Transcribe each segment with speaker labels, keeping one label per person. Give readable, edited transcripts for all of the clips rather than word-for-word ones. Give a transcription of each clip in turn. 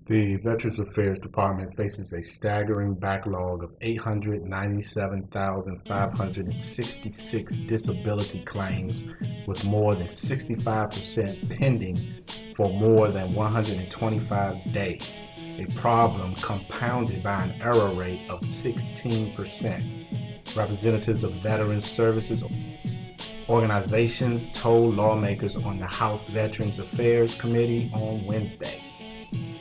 Speaker 1: The Veterans Affairs Department faces a staggering backlog of 897,566 disability claims, with more than 65% pending for more than 125 days, a problem compounded by an error rate of 16%. Representatives of Veterans Services organizations told lawmakers on the House Veterans Affairs Committee on Wednesday.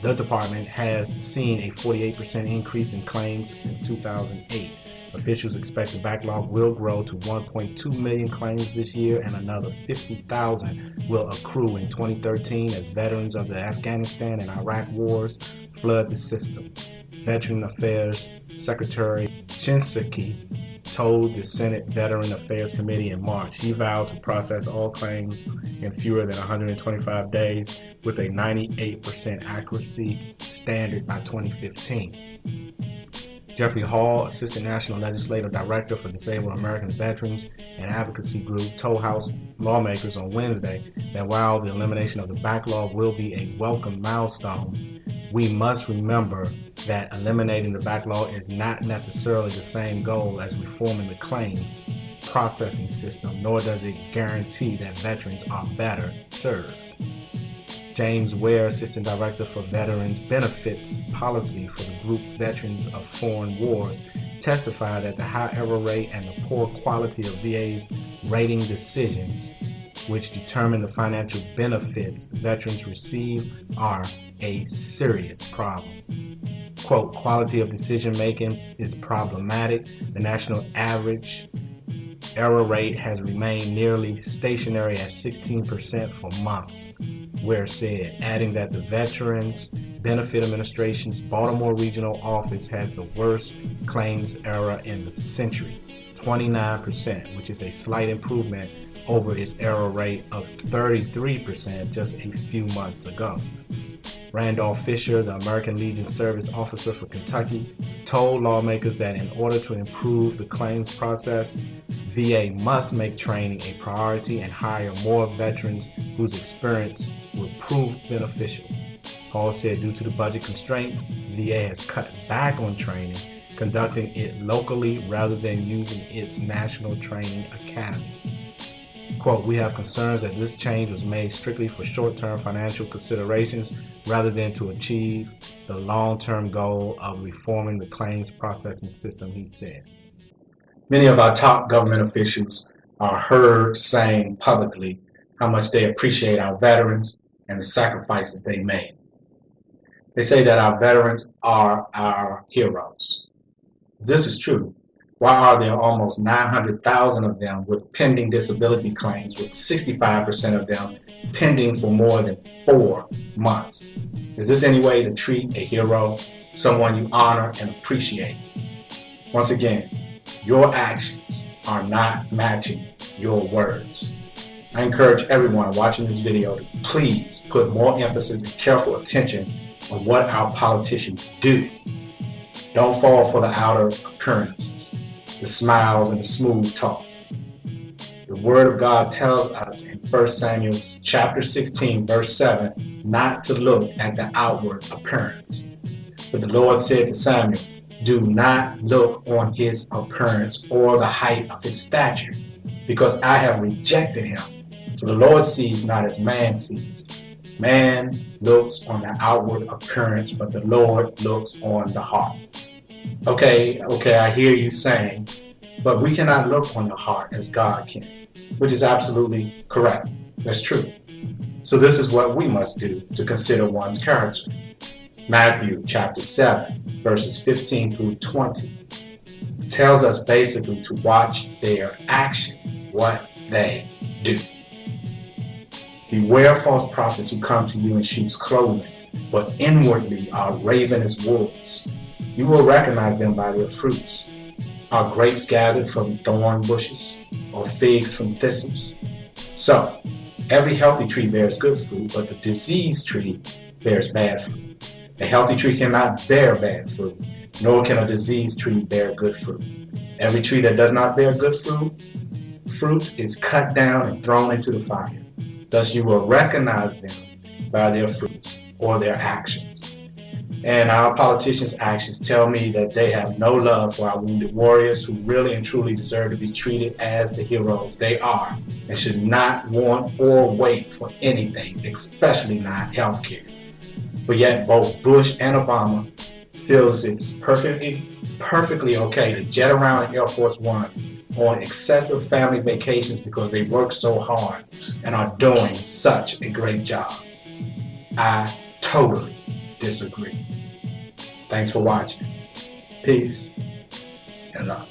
Speaker 1: The department has seen a 48% increase in claims since 2008. Officials expect the backlog will grow to 1.2 million claims this year, and another 50,000 will accrue in 2013 as veterans of the Afghanistan and Iraq wars flood the system. Veteran Affairs Secretary Shinseki told the Senate Veteran Affairs Committee in March he vowed to process all claims in fewer than 125 days with a 98% accuracy standard by 2015. Jeffrey Hall, Assistant National Legislative Director for Disabled American Veterans and Advocacy Group, told House lawmakers on Wednesday that while the elimination of the backlog will be a welcome milestone, we must remember that eliminating the backlog is not necessarily the same goal as reforming the claims processing system, nor does it guarantee that veterans are better served. James Ware, Assistant Director for Veterans Benefits Policy for the group Veterans of Foreign Wars, testified that the high error rate and the poor quality of VA's rating decisions, which determine the financial benefits veterans receive, are a serious problem. Quote, quality of decision making is problematic. The national average error rate has remained nearly stationary at 16% for months, Ware said, adding that the Veterans Benefit Administration's Baltimore Regional Office has the worst claims error in the century, 29%, which is a slight improvement over its error rate of 33% just a few months ago. Randolph Fisher, the American Legion Service Officer for Kentucky, told lawmakers that in order to improve the claims process, VA must make training a priority and hire more veterans whose experience will prove beneficial. Hall said due to the budget constraints, VA has cut back on training, conducting it locally rather than using its National Training Academy. Quote, we have concerns that this change was made strictly for short-term financial considerations rather than to achieve the long-term goal of reforming the claims processing system, he said. Many of our top government officials are heard saying publicly how much they appreciate our veterans and the sacrifices they made. They say that our veterans are our heroes. If this is true, why are there almost 900,000 of them with pending disability claims, with 65% of them pending for more than 4 months? Is this any way to treat a hero, someone you honor and appreciate? Once again, your actions are not matching your words. I encourage everyone watching this video to please put more emphasis and careful attention on what our politicians do. Don't fall for the outer appearances, the smiles and the smooth talk. The Word of God tells us in 1 Samuel chapter 16, verse 7, not to look at the outward appearance. But the Lord said to Samuel, do not look on his appearance or the height of his stature, because I have rejected him. For the Lord sees not as man sees. Man looks on the outward appearance, but the Lord looks on the heart. Okay, I hear you saying, but we cannot look on the heart as God can, which is absolutely correct. That's true. So this is what we must do to consider one's character. Matthew chapter 7, verses 15 through 20 tells us basically to watch their actions, what they do. Beware false prophets who come to you in sheep's clothing, but inwardly are ravenous wolves. You will recognize them by their fruits. Are grapes gathered from thorn bushes, or figs from thistles? So, every healthy tree bears good fruit, but the diseased tree bears bad fruit. A healthy tree cannot bear bad fruit, nor can a diseased tree bear good fruit. Every tree that does not bear good fruit is cut down and thrown into the fire. Thus you will recognize them by their fruits or their actions. And our politicians' actions tell me that they have no love for our wounded warriors who really and truly deserve to be treated as the heroes they are and should not want or wait for anything, especially not health care. But yet both Bush and Obama feels it's perfectly okay to jet around in Air Force One on excessive family vacations because they work so hard and are doing such a great job. I totally disagree. Thanks for watching. Peace and love.